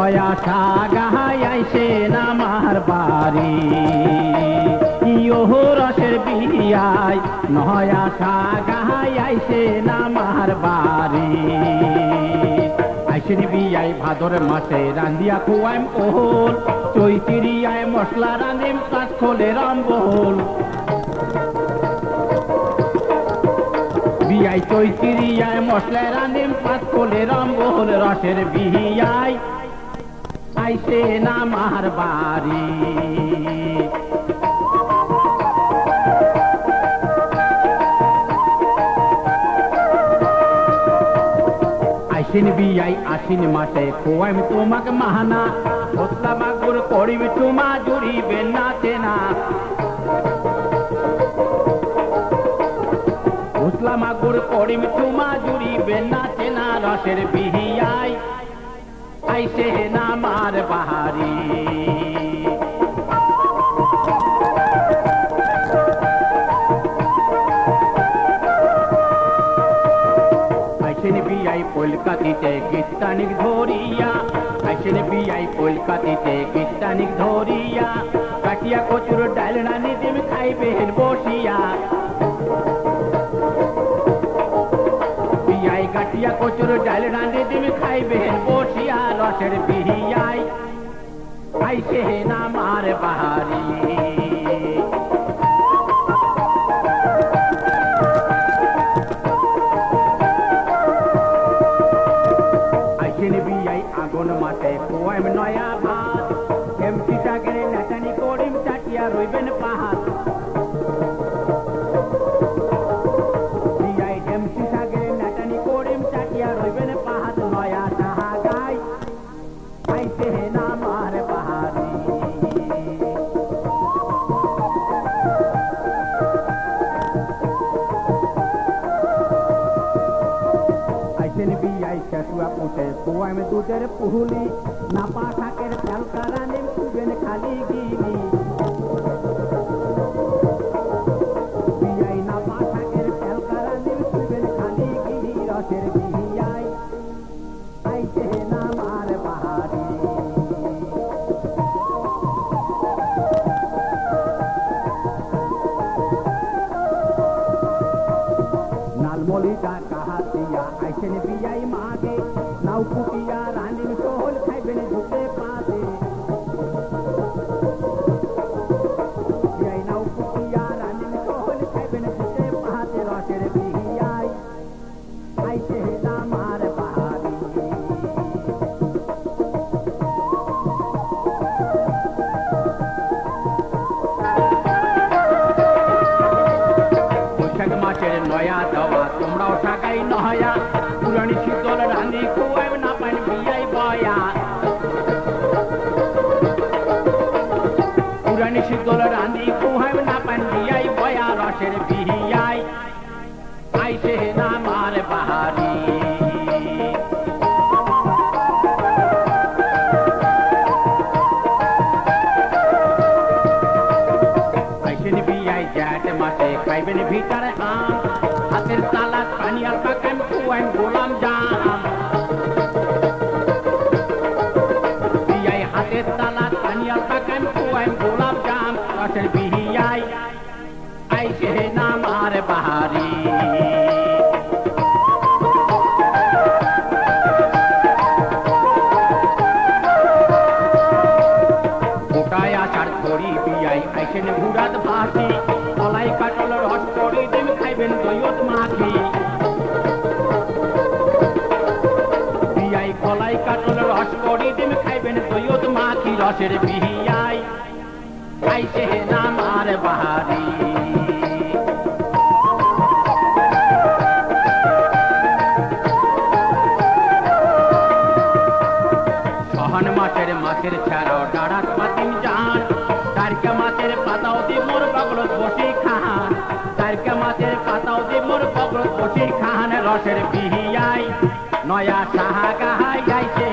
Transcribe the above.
নয়া সাগাহাই আইসেন আমার বাড়ি ইয়ো রসের বিয়াই নয়া সাগাহাই আইসেন আমার বাড়ি আইসেন বিয়াই ভাদর মাসে রান্দিয়া খুয়াইম ওহল চৈতিরিয়ায় মশলা রান্দিম কাজ খোলে রম্বল বিয়াই চৈতিরিয়ায় মশলা রান্দিম কাজ খোলে রম্বল রসের বিয়াই আইসেন আমার বাড়ি আইসিন বিয়াই আশ্বিন মাসে খোয়াইম তোমাকে মাহানা ভোতলা মাগুর করিম চুমা জুড়িবে না চেনা ভোতলা মাগুর করিম চুমা জুড়িবে না চেনা রসের বিহিয়াই আইসেন আমার বাড়ি আইসেন বিয়াই কলকাতিতে গীতানিক ধরিয়া আইসেন বিয়াই কলকাতিতে গীতানিক ধরিয়া কাটিয়া কচুর ডালনা নিদিম খাইবেন বসিয়া বিয়াই কাটিয়া কচুর ডালনা নিদিম খাইবেন বসিয়া রসের বিহিয়াই আইসেন আমার বাড়ি আগুন মাঠে খোয়াইম নয়া ভাত এমটি টাকের নাচানি করিম চাটিয়া রইবেন পাহাড় বিয়াই এমটি টাকের নাচানি করিম চাটিয়া রইবেন পাহাড় নয়া সাহা গাই আইসেন আমার বাড়ি আইসেন বিয়াই শাশুয়া পুষে খোয়াইম দুধের পুহুলি নাপা শাকের চালকা রানিম খুবেন খালি গিলি বিয়াই নাপা শাকের চালকা রানিম খুবেন খালি গিলি রসের বিয়াই আইসেন আমার বাড়ি নালমলিটা কাহাতিয়া আইসেন বিয়াই মাগে নাও কুটিয়া রানিম সোহল খাইবেন ঝুঁকে পাতে বিয়াই নাও কুটিয়া রানিম সোহল খাইবেন ঝুঁকে পাতে রসের বিয়াই আইসেন আমার বাড়ি বৈশাখ মাসের নয়া দেওয়া তোমরাও টাকাই নয়া পুরানি শীতল রান্দি খোয়াইব না পানি বিয়াই বয়া পুরানি শীতল রান্দি খোয়াইব না পানি বিয়াই বয়া রসের বিয়াই আইসেন আমার বাড়ি আইসেন বিয়াই জ্যাঠ মাসে খাইবেন ভিতর আম হাতের তালা পানিয়ার পাকান খোয়াইম গোলাম জাম বিয়াই হাতের তালা পানিয়ার পাকান খোয়াইম গোলাম জাম রসের বিয়াই আইসেন আমার বাড়ি গোটায় আচার করি বিয়াই আইসেন ঘুরাত ভাসি কলাই কাটল রস করি দিম খাইবেন দইয়ত মাখি বিয়াই কলাই কাটল রস করি দিম খাইবেন দইয়ত মাখি রসের বিয়াই আইসেন আমার বাড়ি সহন মাছের ছাড়াও ডাড়াত পাতিম জান তারকা মাছের পাতাও দি মোর বগলত বসি খান তারকা মাছের পাতাও দি মোর বগলত বসি খান রসের বিহিয়াই নয়া সাহা গাহাই যাইছে